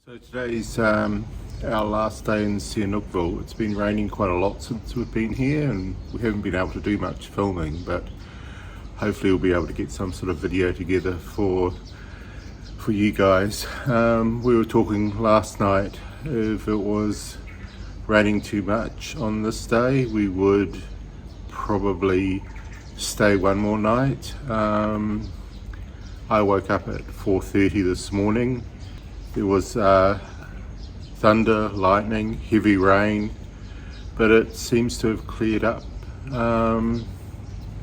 So today's our last day in Sihanoukville. It's been raining quite a lot since we've been here and we haven't been able to do much filming, but hopefully we'll be able to get some sort of video together for you guys. We were talking last night, if it was raining too much on this day we would probably stay one more night. I woke up at 4:30 this morning. There was thunder, lightning, heavy rain, but it seems to have cleared up.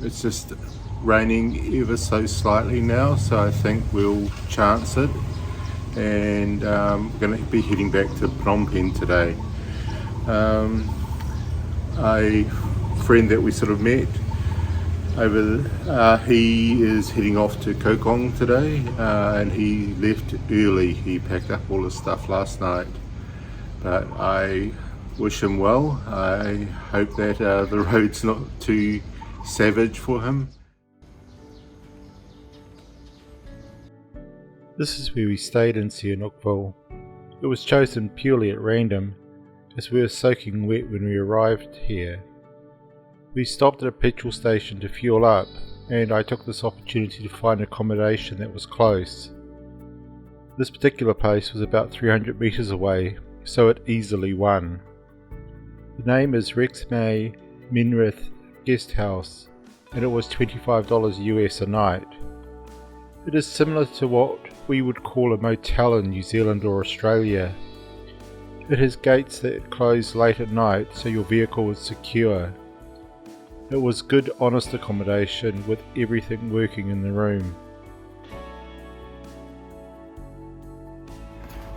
It's just raining ever so slightly now, so I think we'll chance it, and we're going to be heading back to Phnom Penh today. A friend that we sort of met he is heading off to Koh Kong today, and he left early. He packed up all his stuff last night, but I wish him well. I hope that the road's not too savage for him. This is where we stayed in Sihanoukville. It was chosen purely at random, as we were soaking wet when we arrived here. We stopped at a petrol station to fuel up, and I took this opportunity to find accommodation that was close. This particular place was about 300 metres away, so it easily won. The name is Reaksmey Meanrith Guesthouse, and it was $25 US a night. It is similar to what we would call a motel in New Zealand or Australia. It has gates that close late at night, so your vehicle is secure. It was good, honest accommodation with everything working in the room.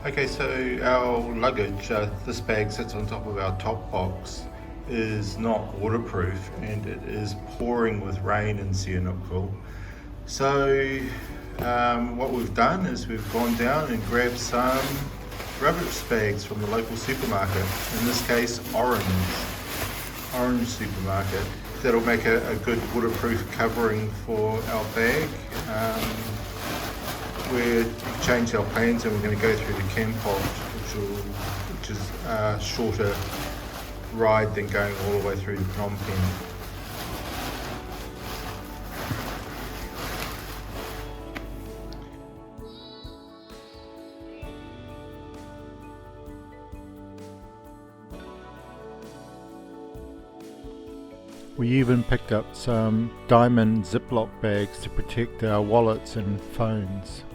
Okay, so our luggage, this bag sits on top of our top box, is not waterproof, and it is pouring with rain in Sihanoukville. So what we've done is we've gone down and grabbed some rubbish bags from the local supermarket, in this case Orange supermarket. That'll make a good waterproof covering for our bag. We've changed our plans and we're going to go through the Kampot, which is a shorter ride than going all the way through to Phnom Penh. We even picked up some diamond Ziploc bags to protect our wallets and phones.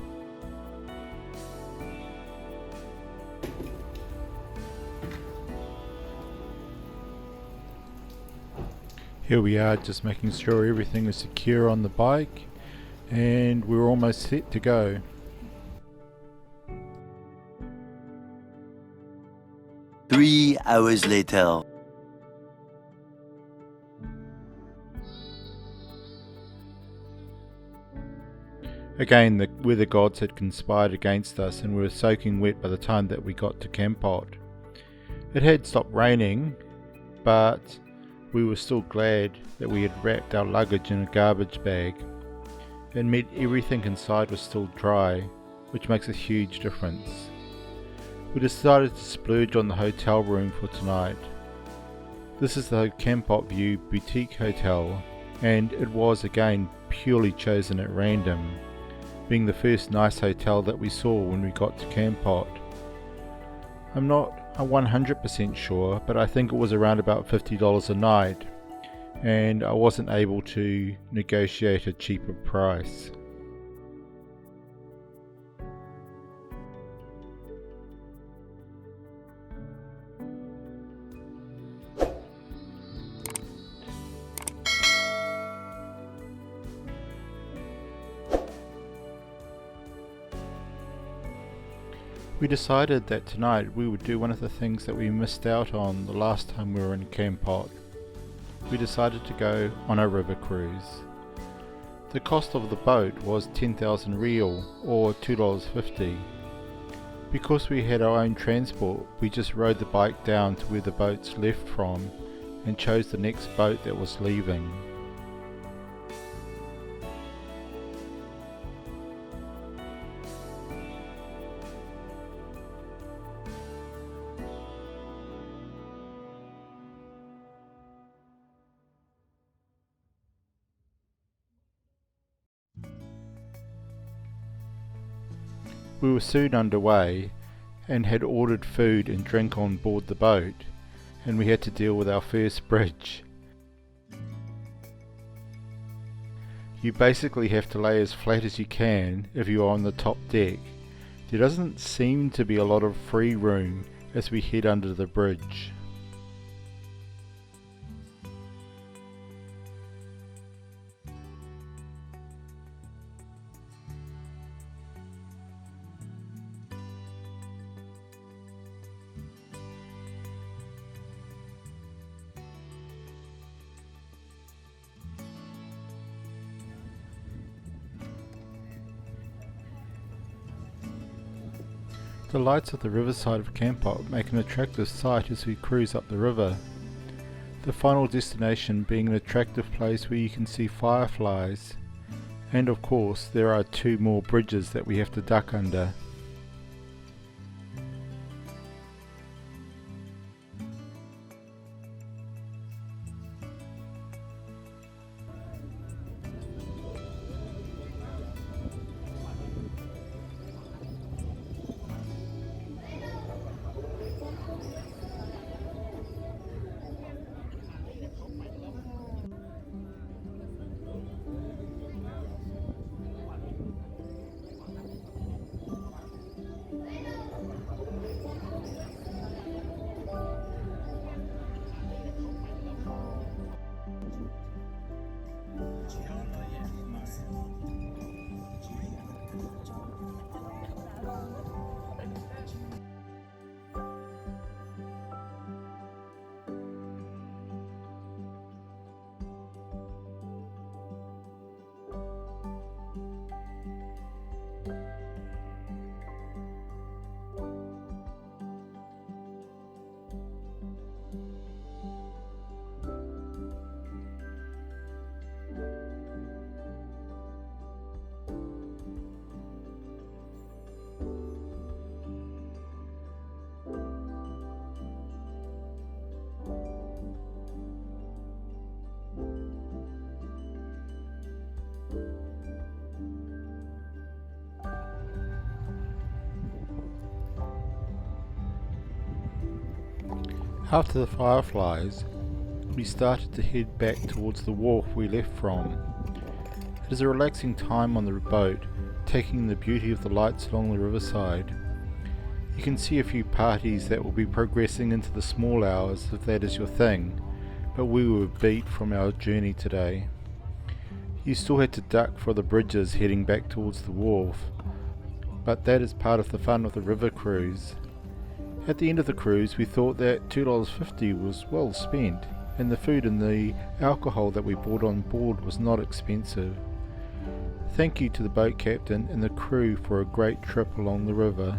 Here we are, just making sure everything is secure on the bike, and we're almost set to go. Three hours later. Again, the weather gods had conspired against us, and we were soaking wet by the time that we got to Kampot. It had stopped raining, but we were still glad that we had wrapped our luggage in a garbage bag. It meant everything inside was still dry, which makes a huge difference. We decided to splurge on the hotel room for tonight. This is the Kampot View Boutique Hotel, and it was again purely chosen at random, being the first nice hotel that we saw when we got to Kampot. I'm not 100% sure, but I think it was around about $50 a night, and I wasn't able to negotiate a cheaper price. We decided that tonight we would do one of the things that we missed out on the last time we were in Kampot. We decided to go on a river cruise. The cost of the boat was 10,000 real, or $2.50. Because we had our own transport, we just rode the bike down to where the boats left from and chose the next boat that was leaving. We were soon underway and had ordered food and drink on board the boat, and we had to deal with our first bridge. You basically have to lay as flat as you can if you are on the top deck. There doesn't seem to be a lot of free room as we head under the bridge. The lights of the riverside of Kampot make an attractive sight as we cruise up the river. The final destination being an attractive place where you can see fireflies, and of course there are 2 more bridges that we have to duck under. After the fireflies, we started to head back towards the wharf we left from. It is a relaxing time on the boat, taking in the beauty of the lights along the riverside. You can see a few parties that will be progressing into the small hours if that is your thing, but we were beat from our journey today. You still had to duck for the bridges heading back towards the wharf, but that is part of the fun of the river cruise. At the end of the cruise we thought that $2.50 was well spent, and the food and the alcohol that we bought on board was not expensive. Thank you to the boat captain and the crew for a great trip along the river.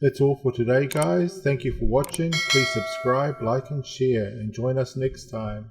That's all for today, guys. Thank you for watching. Please subscribe, like and share, and join us next time.